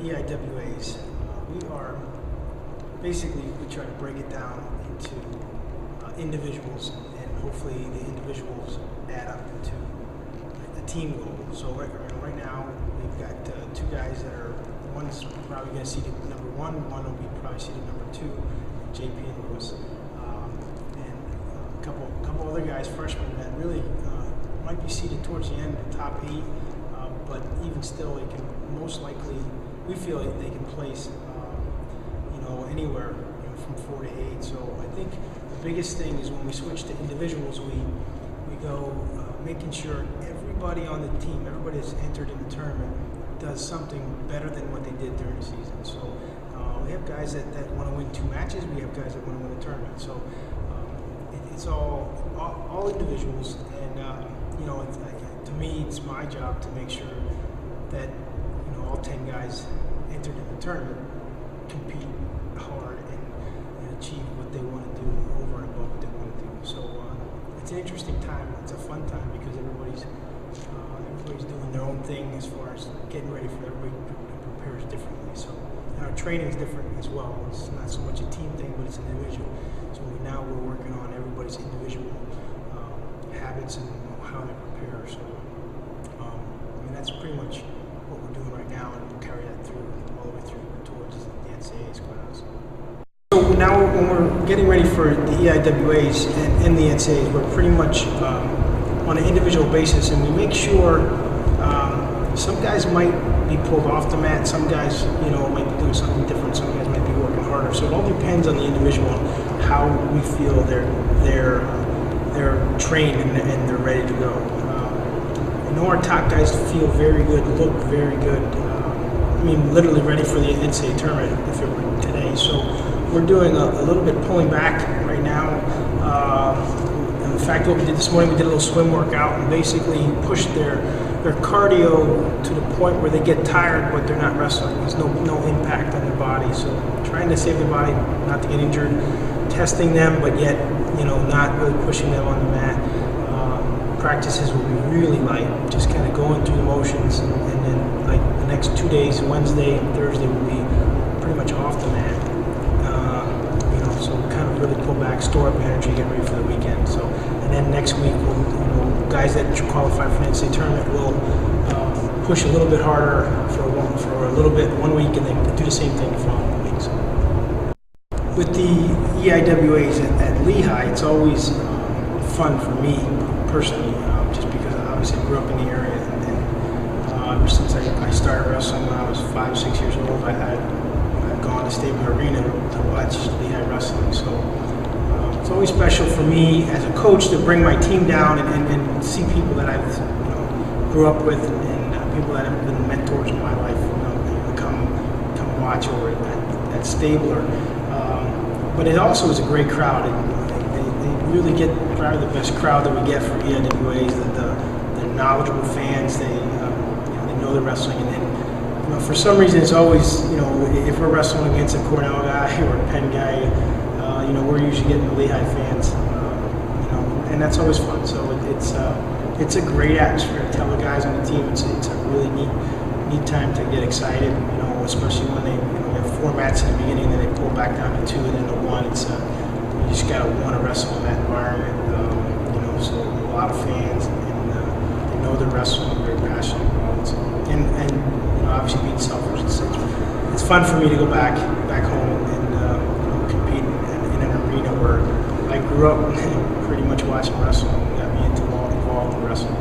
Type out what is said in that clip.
EIWAs, we try to break it down into individuals, and hopefully the individuals add up into a team goal. So right now we've got two guys that are, one's probably going to seed at number one will be probably seeded number two, JP and Lewis, and a couple other guys, freshmen, that really might be seated towards the end, the top 8, but even still, they can most likely, we feel like they can place anywhere from 4 to 8. So I think the biggest thing is when we switch to individuals, we go making sure everybody on the team, everybody that's entered in the tournament, does something better than what they did during the season. So we have guys that want to win 2 matches. We have guys that want to win a tournament. So it's all individuals, and to me, it's my job to make sure that all 10 guys entered in the tournament compete hard and achieve what they want to do over and above what they want to do. So it's an interesting time. It's a fun time because everybody's doing their own thing as far as getting ready for everybody prepares differently. So our training is different as well. It's not so much a team thing, but it's an individual. So now we're working on everybody's individual habits and how they prepare. So that's pretty much what we're doing right now, and we'll carry that through all the way through towards the NCAA's class. So now when we're getting ready for the EIWAs and the NCAAs, we're pretty much on an individual basis, and we make sure some guys might be pulled off the mat, some guys might be doing something different, some guys might be working harder. So it all depends on the individual, on how we feel they're trained and they're ready to go. Our top guys feel very good, look very good. Literally ready for the NCAA tournament if it were today. So we're doing a little bit pulling back right now. In fact, what we did this morning, we did a little swim workout and basically pushed their cardio to the point where they get tired, but they're not wrestling. There's no impact on their body. So trying to save their body, not to get injured, testing them, but yet not really pushing them on the mat. Practices will be really light, just kind of going through the motions, and then like the next 2 days, Wednesday and Thursday, will be pretty much off the mat. So we kind of really pull back, store up energy, get ready for the weekend. So, and then next week, guys that qualify for the NCAA tournament will push a little bit harder for a little bit 1 week, and then do the same thing the following week. So with the EIWAs at Lehigh, it's always fun for me personally, just because obviously I grew up in the area, and ever since I started wrestling when I was 5-6 years old, I've gone to Stabler Arena to watch Lehigh wrestling. So it's always special for me as a coach to bring my team down and see people that I've grew up with, and people that have been mentors in my life, come watch over at Stabler. But it also is a great crowd. They really get probably the best crowd that we get for EIWAs. They're knowledgeable fans. They know the wrestling, and for some reason it's always if we're wrestling against a Cornell guy or a Penn guy, we're usually getting the Lehigh fans, and that's always fun. So it's a great atmosphere to tell the guys on the team. It's a really neat time to get excited. Especially when they have 4 mats in the beginning, and then they pull back down to 2 and then to 1. It's you just gotta want to wrestle in that environment. So a lot of fans, and they know they're wrestling, very passionate about it. So, and obviously being selfish, it's fun for me to go back home and compete in an arena where I grew up pretty much watching wrestling. Got me involved in wrestling.